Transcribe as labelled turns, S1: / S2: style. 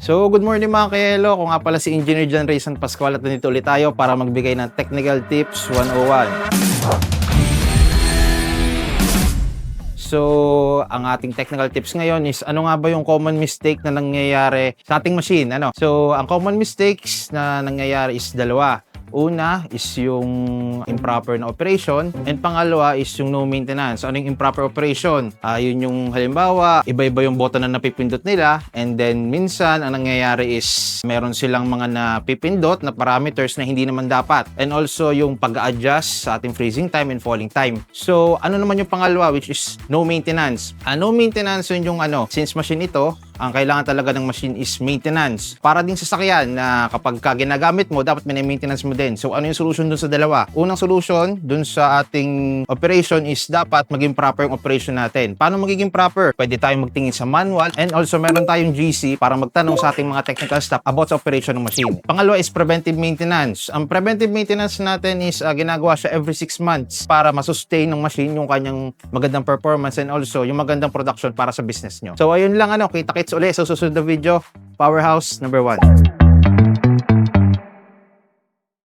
S1: So, good morning mga kayelo. Kung nga pala si Engineer John Ray San Pascual at nandito ulit tayo para magbigay ng Technical Tips 101. So, ang ating technical tips ngayon is ano nga ba yung common mistake na nangyayari sa ating machine? So, ang common mistakes na nangyayari is dalawa. Una is yung improper na operation and pangalawa is yung no maintenance. So, ano yung improper operation? Yun yung halimbawa, iba-iba yung button na napipindot nila and then minsan ang nangyayari is meron silang mga napipindot na parameters na hindi naman dapat. And also yung pag-adjust sa ating freezing time and falling time. So, ano naman yung pangalawa which is no maintenance? No maintenance yun yung since machine ito, ang kailangan talaga ng machine is maintenance. Para din sa sasakyan na kapag ginagamit mo, dapat may maintenance mo din. So, ano yung solution dun sa dalawa? Unang solution dun sa ating operation is dapat maging proper yung operation natin. Paano magiging proper? Pwede tayong magtingin sa manual and also meron tayong GC para magtanong sa ating mga technical staff about sa operation ng machine. Pangalawa is preventive maintenance. Ang preventive maintenance natin is ginagawa siya every 6 months para masustain ng machine yung kanyang magandang performance and also yung magandang production para sa business nyo. So, ayun lang kita-kits ulit sa susunod na video. Powerhouse number 1.